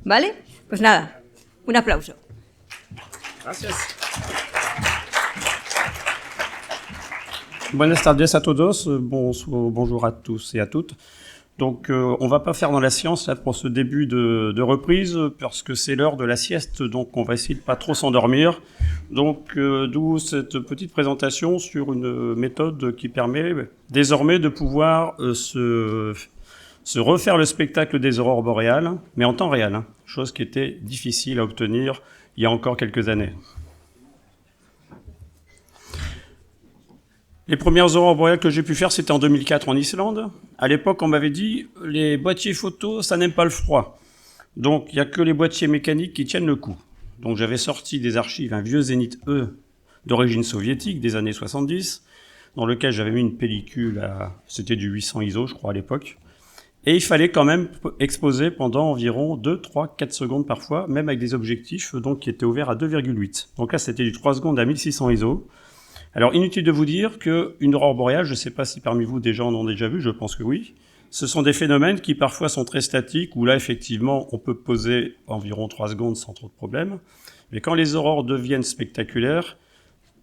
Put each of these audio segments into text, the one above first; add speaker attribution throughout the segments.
Speaker 1: ¿Vale? Pues nada, un aplauso.
Speaker 2: Gracias. Buenas tardes a todos, bonjour à tous et à toutes. Donc on va pas faire dans la science là, pour ce début de reprise, parce que c'est l'heure de la sieste, donc on va essayer de pas trop s'endormir. Donc d'où cette petite présentation sur une méthode qui permet désormais de pouvoir se refaire le spectacle des aurores boréales, mais en temps réel, chose qui était difficile à obtenir il y a encore quelques années. Les premières aurores boréales que j'ai pu faire, c'était en 2004 en Islande. À l'époque, on m'avait dit, les boîtiers photo, ça n'aime pas le froid. Donc, il n'y a que les boîtiers mécaniques qui tiennent le coup. Donc, j'avais sorti des archives, un vieux Zénith E d'origine soviétique des années 70, dans lequel j'avais mis une pellicule c'était du 800 ISO, je crois, à l'époque. Et il fallait quand même exposer pendant environ 2, 3, 4 secondes parfois, même avec des objectifs donc, qui étaient ouverts à 2,8. Donc là, c'était du 3 secondes à 1600 ISO. Alors, inutile de vous dire qu'une aurore boréale, je ne sais pas si parmi vous des gens en ont déjà vu, je pense que oui, ce sont des phénomènes qui parfois sont très statiques, où là, effectivement, on peut poser environ 3 secondes sans trop de problème. Mais quand les aurores deviennent spectaculaires,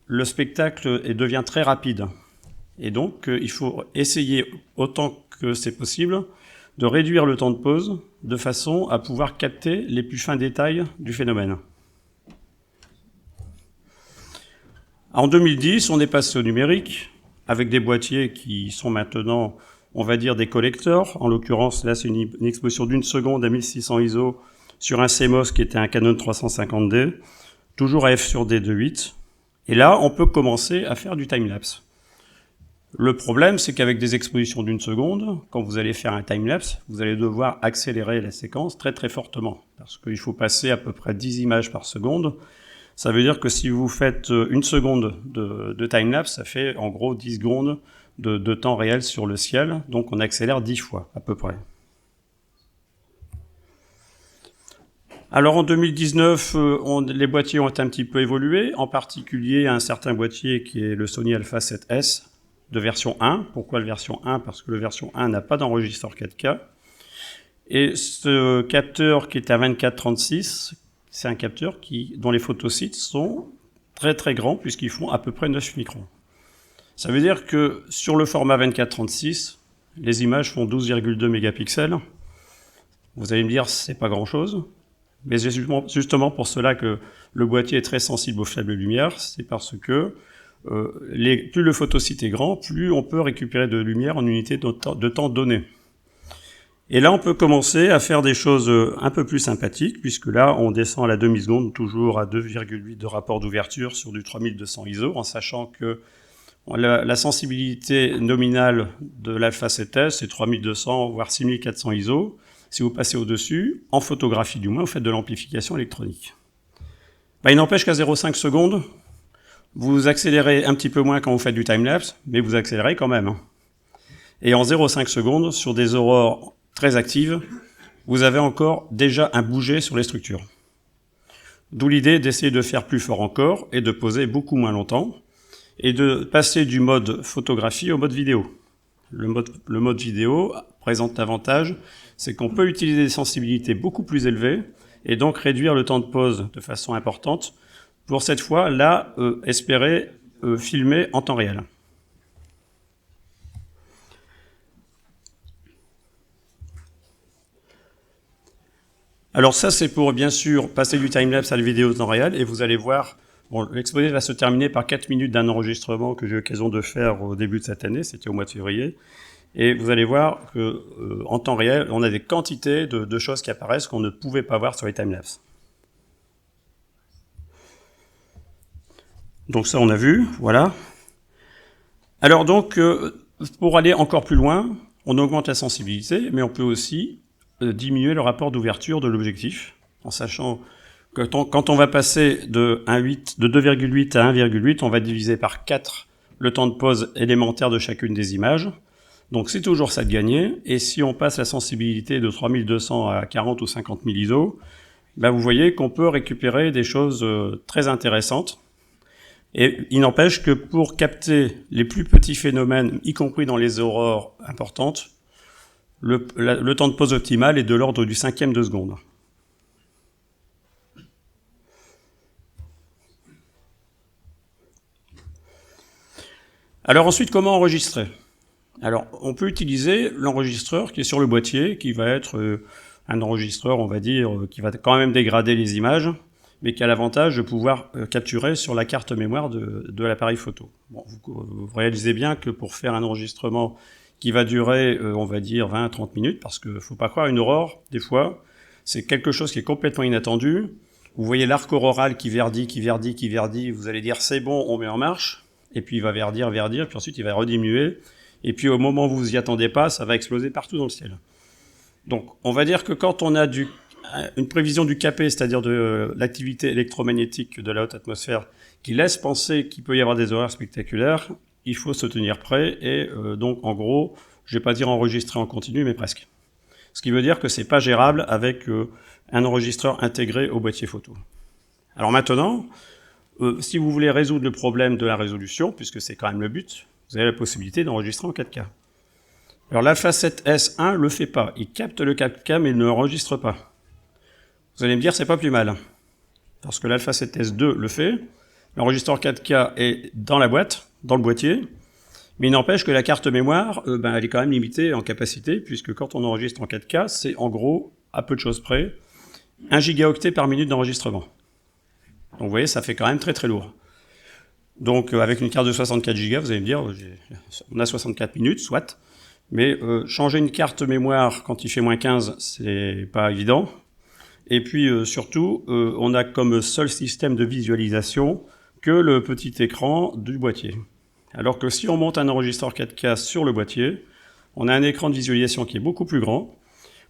Speaker 2: le spectacle devient très rapide. Et donc, il faut essayer, autant que c'est possible, de réduire le temps de pause, de façon à pouvoir capter les plus fins détails du phénomène. En 2010, on est passé au numérique, avec des boîtiers qui sont maintenant, on va dire, des collecteurs. En l'occurrence, là, c'est une exposition d'une seconde à 1600 ISO sur un CMOS qui était un Canon 350D, toujours à f sur d de 8. Et là, on peut commencer à faire du time-lapse. Le problème, c'est qu'avec des expositions d'une seconde, quand vous allez faire un time-lapse, vous allez devoir accélérer la séquence très très fortement, parce qu'il faut passer à peu près 10 images par seconde. Ça veut dire que si vous faites une seconde de time-lapse, ça fait en gros 10 secondes de temps réel sur le ciel, donc on accélère 10 fois à peu près. Alors en 2019, les boîtiers ont un petit peu évolué, en particulier un certain boîtier qui est le Sony Alpha 7S de version 1. Pourquoi la version 1 ? Parce que la version 1 n'a pas d'enregistreur 4K. Et ce capteur qui est à 24-36, c'est un capteur dont les photosites sont très très grands puisqu'ils font à peu près 9 microns. Ça veut dire que sur le format 24-36, les images font 12,2 mégapixels. Vous allez me dire, c'est pas grand-chose, mais c'est justement pour cela que le boîtier est très sensible aux faibles lumières. C'est parce que plus le photosite est grand, plus on peut récupérer de lumière en unité de temps donné. Et là, on peut commencer à faire des choses un peu plus sympathiques, puisque là, on descend à la demi-seconde, toujours à 2,8 de rapport d'ouverture sur du 3200 ISO, en sachant que la sensibilité nominale de l'Alpha 7S, c'est 3200, voire 6400 ISO. Si vous passez au-dessus, en photographie du moins, vous faites de l'amplification électronique. Il n'empêche qu'à 0,5 secondes, vous accélérez un petit peu moins quand vous faites du time-lapse, mais vous accélérez quand même. Et en 0,5 secondes, sur des aurores très active, vous avez encore déjà un bouger sur les structures. D'où l'idée d'essayer de faire plus fort encore et de poser beaucoup moins longtemps et de passer du mode photographie au mode vidéo. Le mode vidéo présente l'avantage, c'est qu'on peut utiliser des sensibilités beaucoup plus élevées et donc réduire le temps de pause de façon importante pour cette fois, là, espérer filmer en temps réel. Alors ça, c'est pour, bien sûr, passer du time-lapse à la vidéo en temps réel, et vous allez voir, l'exposé va se terminer par 4 minutes d'un enregistrement que j'ai eu l'occasion de faire au début de cette année, c'était au mois de février, et vous allez voir que en temps réel, on a des quantités de choses qui apparaissent qu'on ne pouvait pas voir sur les time-lapse. Donc ça, on a vu, voilà. Alors donc, pour aller encore plus loin, on augmente la sensibilité, mais on peut aussi diminuer le rapport d'ouverture de l'objectif, en sachant que quand on va passer de 2,8 à 1,8, on va diviser par 4 le temps de pause élémentaire de chacune des images. Donc c'est toujours ça de gagner, et si on passe la sensibilité de 3200 à 40 ou 50 000 ISO, vous voyez qu'on peut récupérer des choses très intéressantes. Et il n'empêche que pour capter les plus petits phénomènes, y compris dans les aurores importantes, le temps de pause optimal est de l'ordre du 1/5 de seconde. Alors ensuite, comment enregistrer? Alors, on peut utiliser l'enregistreur qui est sur le boîtier, qui va être un enregistreur, on va dire, qui va quand même dégrader les images, mais qui a l'avantage de pouvoir capturer sur la carte mémoire de l'appareil photo. Bon, vous réalisez bien que pour faire un enregistrement qui va durer, on va dire, 20-30 minutes, parce qu'il ne faut pas croire, une aurore, des fois, c'est quelque chose qui est complètement inattendu. Vous voyez l'arc auroral qui verdit, vous allez dire c'est bon, on met en marche, et puis il va verdir, puis ensuite il va rediminuer, et puis au moment où vous y attendez pas, ça va exploser partout dans le ciel. Donc on va dire que quand on a une prévision du CAP, c'est-à-dire de l'activité électromagnétique de la haute atmosphère, qui laisse penser qu'il peut y avoir des horaires spectaculaires, il faut se tenir prêt, et donc en gros, je vais pas dire enregistrer en continu, mais presque. Ce qui veut dire que c'est pas gérable avec un enregistreur intégré au boîtier photo. Alors maintenant, si vous voulez résoudre le problème de la résolution, puisque c'est quand même le but, vous avez la possibilité d'enregistrer en 4K. Alors l'Alpha 7S1 le fait pas, il capte le 4K mais il ne l'enregistre pas. Vous allez me dire c'est pas plus mal, parce que l'Alpha 7S2 le fait, l'enregistreur 4K est dans la boîte, dans le boîtier, mais il n'empêche que la carte mémoire, elle est quand même limitée en capacité, puisque quand on enregistre en 4K, c'est en gros, à peu de choses près, 1 gigaoctet par minute d'enregistrement. Donc vous voyez, ça fait quand même très très lourd. Donc avec une carte de 64 Go, vous allez me dire, on a 64 minutes, soit, mais changer une carte mémoire quand il fait moins 15, c'est pas évident. Et puis surtout, on a comme seul système de visualisation que le petit écran du boîtier. Alors que si on monte un enregistreur 4K sur le boîtier, on a un écran de visualisation qui est beaucoup plus grand.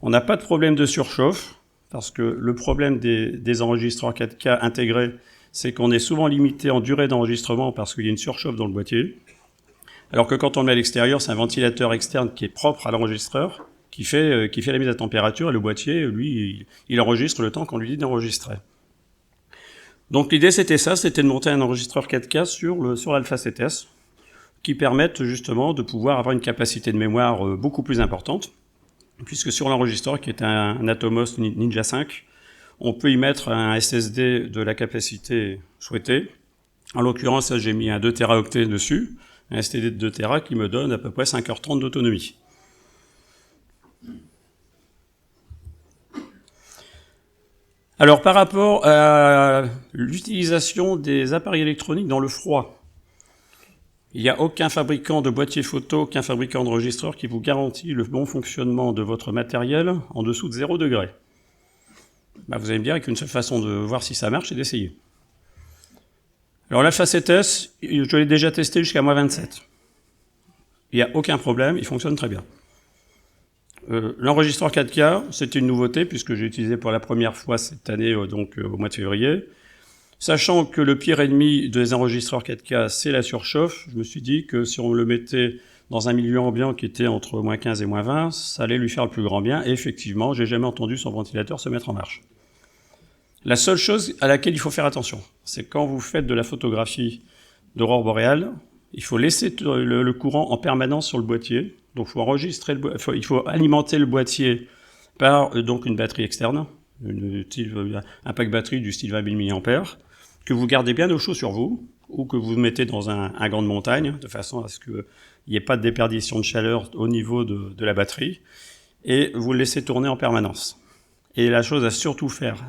Speaker 2: On n'a pas de problème de surchauffe, parce que le problème des enregistreurs 4K intégrés, c'est qu'on est souvent limité en durée d'enregistrement parce qu'il y a une surchauffe dans le boîtier. Alors que quand on le met à l'extérieur, c'est un ventilateur externe qui est propre à l'enregistreur, qui fait la mise à température, et le boîtier, lui, il enregistre le temps qu'on lui dit d'enregistrer. Donc l'idée c'était ça, c'était de monter un enregistreur 4K sur l'Alpha 7S, qui permettent justement de pouvoir avoir une capacité de mémoire beaucoup plus importante, puisque sur l'enregistreur, qui est un Atomos Ninja 5, on peut y mettre un SSD de la capacité souhaitée. En l'occurrence, j'ai mis un 2 Teraoctets dessus, un SSD de 2 Tera qui me donne à peu près 5h30 d'autonomie. Alors par rapport à l'utilisation des appareils électroniques dans le froid, il n'y a aucun fabricant de boîtier photo, aucun fabricant d'enregistreur qui vous garantit le bon fonctionnement de votre matériel en dessous de 0 degré. Vous allez me dire qu'une seule façon de voir si ça marche, c'est d'essayer. Alors l'Alpha 7S, je l'ai déjà testé jusqu'à moins 27. Il n'y a aucun problème, il fonctionne très bien. L'enregistreur 4K, c'était une nouveauté puisque j'ai utilisé pour la première fois cette année, donc au mois de février. Sachant que le pire ennemi des enregistreurs 4K, c'est la surchauffe, je me suis dit que si on le mettait dans un milieu ambiant qui était entre moins 15 et moins 20, ça allait lui faire le plus grand bien. Et effectivement, j'ai jamais entendu son ventilateur se mettre en marche. La seule chose à laquelle il faut faire attention, c'est quand vous faites de la photographie d'aurore boréale, il faut laisser le courant en permanence sur le boîtier. Donc il faut alimenter le boîtier par donc une batterie externe, un pack batterie du style 20 000 mAh, que vous gardez bien au chaud sur vous, ou que vous mettez dans un gant de montagne, de façon à ce qu'il n'y ait pas de déperdition de chaleur au niveau de la batterie, et vous le laissez tourner en permanence. Et la chose à surtout faire,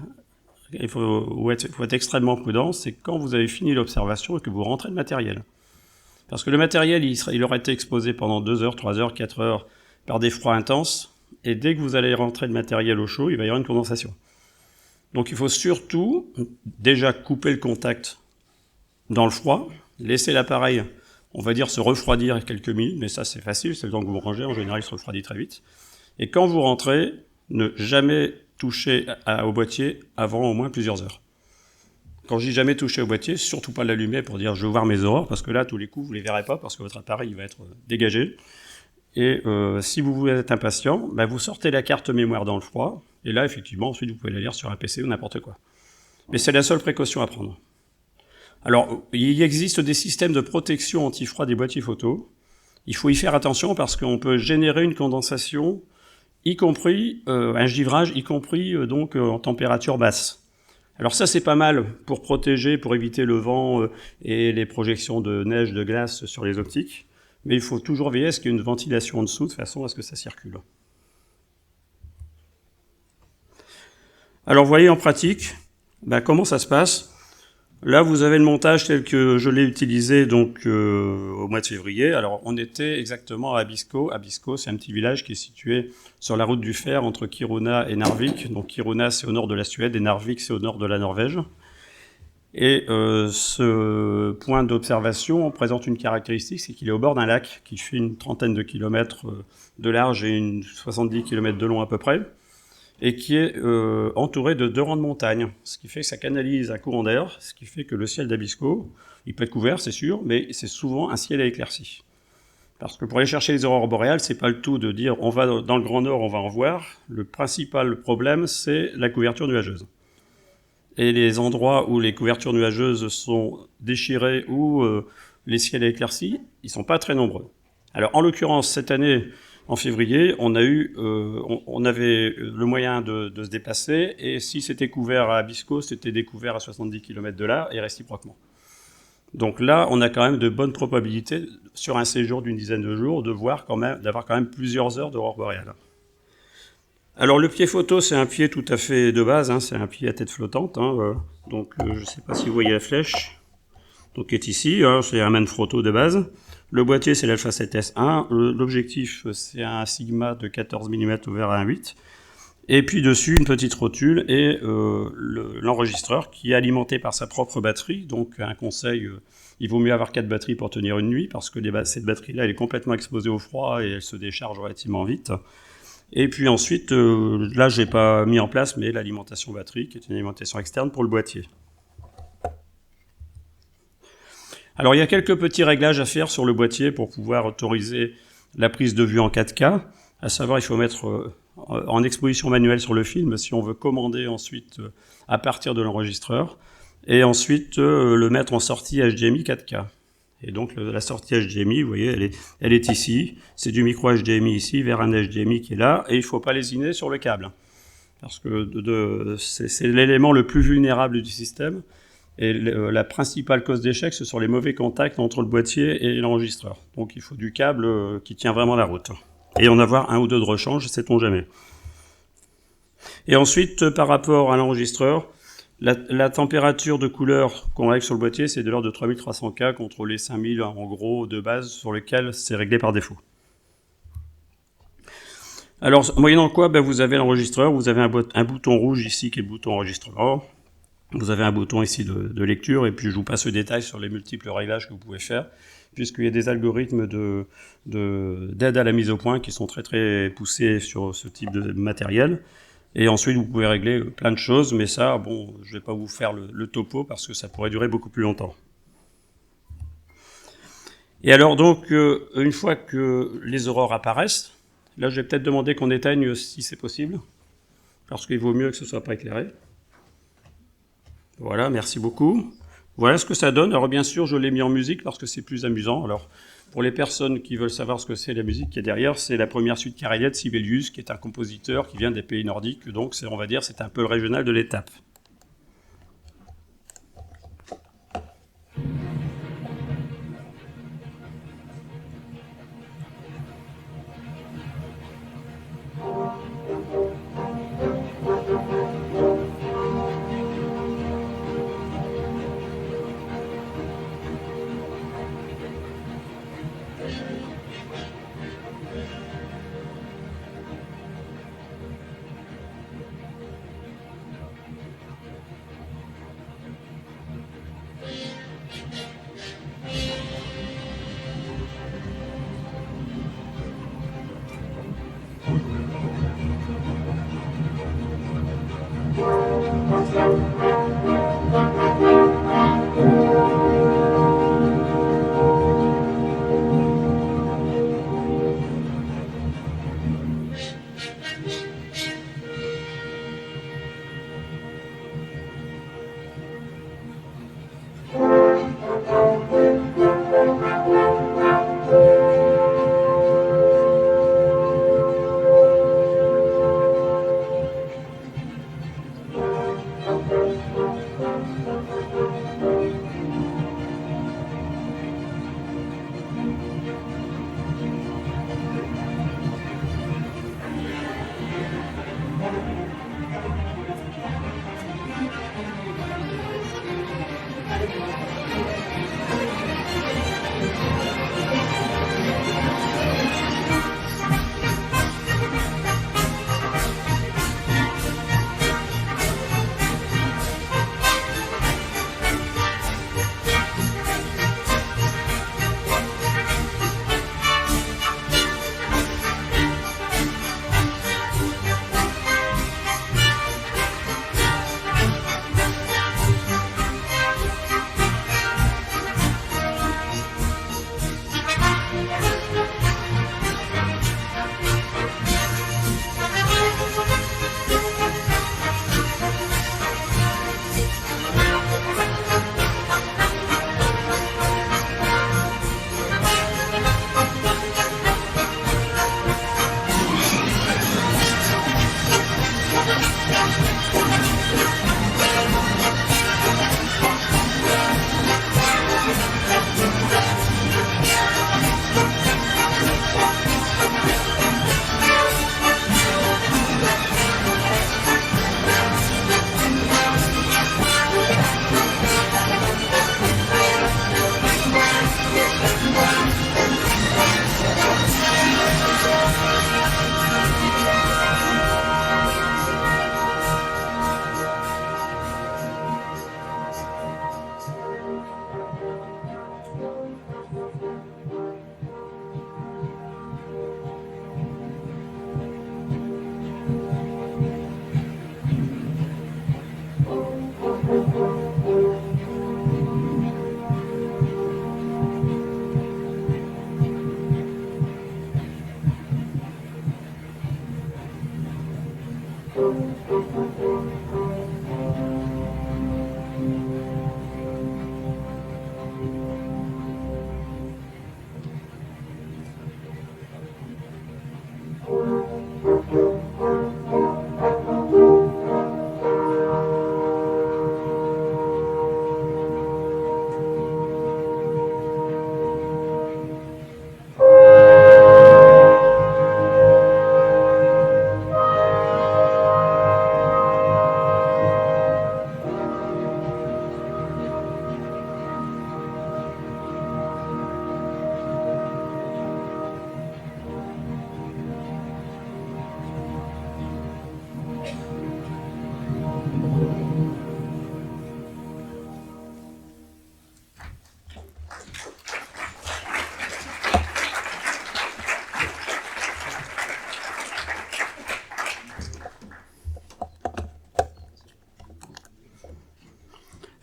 Speaker 2: il faut être extrêmement prudent, c'est quand vous avez fini l'observation et que vous rentrez le matériel. Parce que le matériel, il aurait été exposé pendant 2 heures, 3 heures, 4 heures par des froids intenses, et dès que vous allez rentrer le matériel au chaud, il va y avoir une condensation. Donc il faut surtout déjà couper le contact dans le froid, laisser l'appareil, on va dire, se refroidir quelques minutes, mais ça c'est facile, c'est le temps que vous rangez, en général il se refroidit très vite. Et quand vous rentrez, ne jamais toucher au boîtier avant au moins plusieurs heures. Quand je dis jamais toucher au boîtier, surtout pas l'allumer pour dire je veux voir mes aurores, parce que là, tous les coups, vous les verrez pas, parce que votre appareil il va être dégagé. Et si vous êtes impatient, vous sortez la carte mémoire dans le froid, et là, effectivement, ensuite, vous pouvez la lire sur un PC ou n'importe quoi. Mais c'est la seule précaution à prendre. Alors, il existe des systèmes de protection anti-froid des boîtiers photo. Il faut y faire attention parce qu'on peut générer une condensation, y compris un givrage, y compris donc en température basse. Alors ça, c'est pas mal pour protéger, pour éviter le vent et les projections de neige, de glace sur les optiques. Mais il faut toujours veiller à ce qu'il y ait une ventilation en dessous, de façon à ce que ça circule. Alors, vous voyez en pratique, comment ça se passe. Là, vous avez le montage tel que je l'ai utilisé donc au mois de février. Alors, on était exactement à Abisko. Abisko, c'est un petit village qui est situé sur la route du fer entre Kiruna et Narvik. Donc, Kiruna, c'est au nord de la Suède et Narvik, c'est au nord de la Norvège. Et ce point d'observation présente une caractéristique, c'est qu'il est au bord d'un lac qui fait une trentaine de kilomètres de large et une 70 kilomètres de long à peu près, et qui est entouré de 2 rangs de montagnes, ce qui fait que ça canalise un courant d'air, ce qui fait que le ciel d'Abisko, il peut être couvert, c'est sûr, mais c'est souvent un ciel éclairci. Parce que pour aller chercher les aurores boréales, c'est pas le tout de dire on va dans le Grand Nord, on va en voir. Le principal problème, c'est la couverture nuageuse. Et les endroits où les couvertures nuageuses sont déchirées ou les ciels éclaircis, ils sont pas très nombreux. Alors en l'occurrence, cette année, en février, on avait le moyen de se déplacer, et si c'était couvert à Abisko, c'était découvert à 70 km de là, et réciproquement. Donc là, on a quand même de bonnes probabilités, sur un séjour d'une dizaine de jours, d'avoir quand même plusieurs heures d'aurore boréale. Alors le pied photo, c'est un pied tout à fait de base, c'est un pied à tête flottante. Donc je ne sais pas si vous voyez la flèche, donc qui est ici, c'est un Manfrotto de base. Le boîtier, c'est l'Alpha 7S1. L'objectif, c'est un Sigma de 14 mm ouvert à 1.8. Et puis dessus, une petite rotule et l'enregistreur qui est alimenté par sa propre batterie. Donc un conseil, il vaut mieux avoir 4 batteries pour tenir une nuit, parce que cette batterie-là, elle est complètement exposée au froid et elle se décharge relativement vite. Et puis ensuite, là, je n'ai pas mis en place, mais l'alimentation batterie, qui est une alimentation externe pour le boîtier. Alors, il y a quelques petits réglages à faire sur le boîtier pour pouvoir autoriser la prise de vue en 4K. À savoir, il faut mettre en exposition manuelle sur le film si on veut commander ensuite à partir de l'enregistreur. Et ensuite, le mettre en sortie HDMI 4K. Et donc la sortie HDMI, vous voyez, elle est ici. C'est du micro HDMI ici vers un HDMI qui est là. Et il ne faut pas lésiner sur le câble. Parce que c'est l'élément le plus vulnérable du système. Et la principale cause d'échec, ce sont les mauvais contacts entre le boîtier et l'enregistreur. Donc il faut du câble qui tient vraiment la route. Et en avoir 1 ou 2 de rechange, sait-on jamais. Et ensuite, par rapport à l'enregistreur, la température de couleur qu'on règle sur le boîtier, c'est de l'ordre de 3300K contre les 5000 en gros de base sur lequel c'est réglé par défaut. Alors, moyennant quoi, vous avez l'enregistreur, vous avez un bouton rouge ici qui est le bouton enregistrement. Vous avez un bouton ici de lecture, et puis je vous passe le détail sur les multiples réglages que vous pouvez faire, puisqu'il y a des algorithmes d'aide à la mise au point qui sont très très poussés sur ce type de matériel. Et ensuite, vous pouvez régler plein de choses, mais ça, je ne vais pas vous faire le topo parce que ça pourrait durer beaucoup plus longtemps. Et alors donc, une fois que les aurores apparaissent, là je vais peut-être demander qu'on éteigne si c'est possible, parce qu'il vaut mieux que ce ne soit pas éclairé. Voilà, merci beaucoup. Voilà ce que ça donne. Alors bien sûr, je l'ai mis en musique parce que c'est plus amusant. Alors, pour les personnes qui veulent savoir ce que c'est la musique qui est derrière, c'est la première suite Kareliet de Sibelius, qui est un compositeur qui vient des pays nordiques. Donc, on va dire, c'est un peu le régional de l'étape.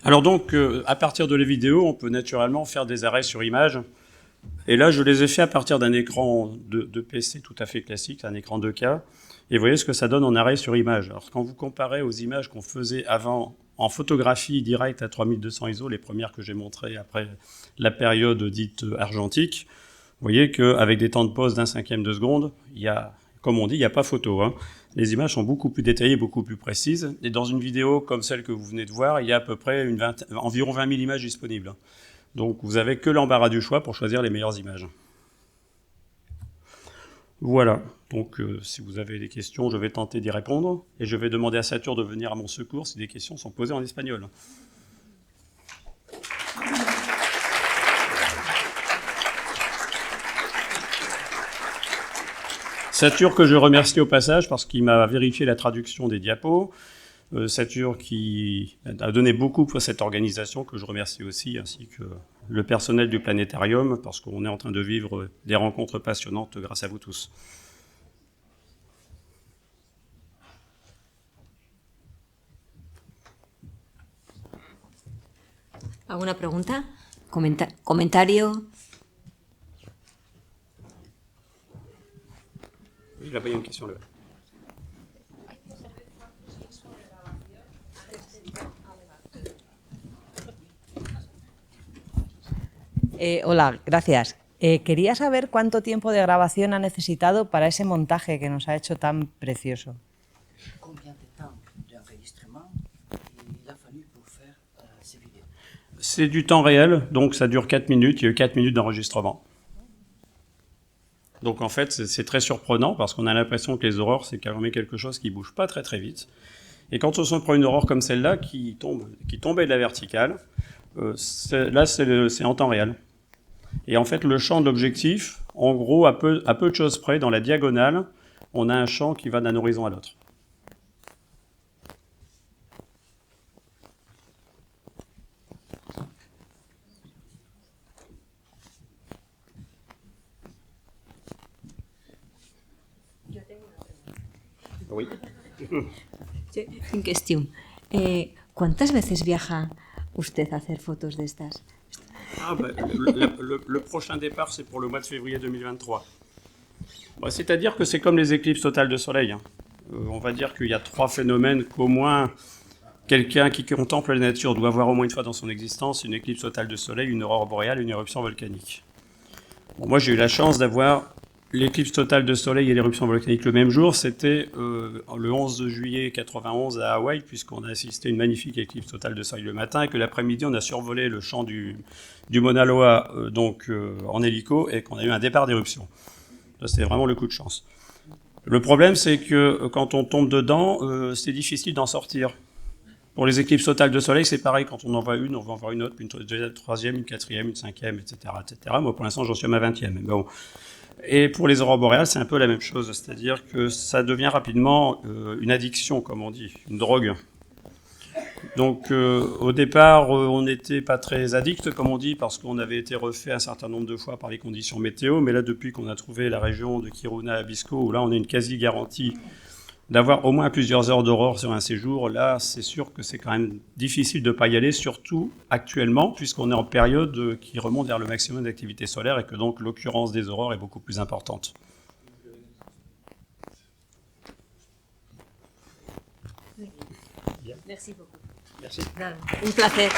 Speaker 2: Alors donc, à partir de les vidéos, on peut naturellement faire des arrêts sur image. Et là, je les ai fait à partir d'un écran de PC tout à fait classique, un écran 2K. Et vous voyez ce que ça donne en arrêt sur image. Alors quand vous comparez aux images qu'on faisait avant en photographie directe à 3200 ISO, les premières que j'ai montrées après la période dite argentique, vous voyez qu'avec des temps de pause d'un cinquième de seconde, il y a, comme on dit, il n'y a pas photo, hein. Les images sont beaucoup plus détaillées, beaucoup plus précises. Et dans une vidéo comme celle que vous venez de voir, il y a à peu près environ 20 000 images disponibles. Donc vous n'avez que l'embarras du choix pour choisir les meilleures images. Voilà. Donc si vous avez des questions, je vais tenter d'y répondre. Et je vais demander à Satur de venir à mon secours si des questions sont posées en espagnol. Satur que je remercie au passage parce qu'il m'a vérifié la traduction des diapos. Satur qui a donné beaucoup pour cette organisation, que je remercie aussi, ainsi que le personnel du planétarium, parce qu'on est en train de vivre des rencontres passionnantes grâce à vous tous.
Speaker 1: ¿Alguna pregunta? ¿Comentario?
Speaker 2: Oui, là-bas, il y a une question là.
Speaker 3: Hola, gracias. Quería saber cuánto tiempo de grabación ha necesitado para ese montaje que nos ha hecho tan precioso.
Speaker 4: Combien de temps d'enregistrement il a fallu pour faire ces vidéos?
Speaker 2: C'est du temps réel, donc ça dure 4 minutes. Il y a eu 4 minutes d'enregistrement. Donc en fait, c'est très surprenant parce qu'on a l'impression que les aurores, c'est quand même quelque chose qui bouge pas très très vite. Et quand on se prend une aurore comme celle-là qui tombait de la verticale, là c'est en temps réel. Et en fait, le champ de l'objectif, en gros, à peu de choses près, dans la diagonale, on a un champ qui va d'un horizon à l'autre. Oui.
Speaker 1: Sí, une question. ¿Cuántas veces viaja usted a hacer fotos de estas?
Speaker 2: Le prochain départ, c'est pour le mois de février 2023. C'est-à-dire que c'est comme les éclipses totales de soleil, hein. On va dire qu'il y a 3 phénomènes qu'au moins quelqu'un qui contemple la nature doit voir au moins une fois dans son existence: une éclipse totale de soleil, une aurore boréale et une éruption volcanique. Bon, moi, j'ai eu la chance d'avoir l'éclipse totale de soleil et l'éruption volcanique le même jour. C'était le 11 juillet 91 à Hawaï, puisqu'on a assisté à une magnifique éclipse totale de soleil le matin, et que l'après-midi, on a survolé le champ du Mauna Loa en hélico, et qu'on a eu un départ d'éruption. Ça, c'était vraiment le coup de chance. Le problème, c'est que quand on tombe dedans, c'est difficile d'en sortir. Pour les éclipses totales de soleil, c'est pareil. Quand on en voit une, on va en voir une autre, une troisième, une quatrième, une cinquième, etc., etc. Moi, pour l'instant, j'en suis à ma 20e. Bon. Et pour les aurores boréales, c'est un peu la même chose. C'est-à-dire que ça devient rapidement une addiction, comme on dit, une drogue. Donc, au départ, on n'était pas très addict, comme on dit, parce qu'on avait été refait un certain nombre de fois par les conditions météo. Mais là, depuis qu'on a trouvé la région de Kiruna à Bisco, où là, on a une quasi-garantie d'avoir au moins plusieurs heures d'aurore sur un séjour, là, c'est sûr que c'est quand même difficile de ne pas y aller, surtout actuellement, puisqu'on est en période qui remonte vers le maximum d'activité solaire et que donc l'occurrence des aurores est beaucoup plus importante.
Speaker 1: Merci beaucoup.
Speaker 2: Merci.
Speaker 1: Un placer.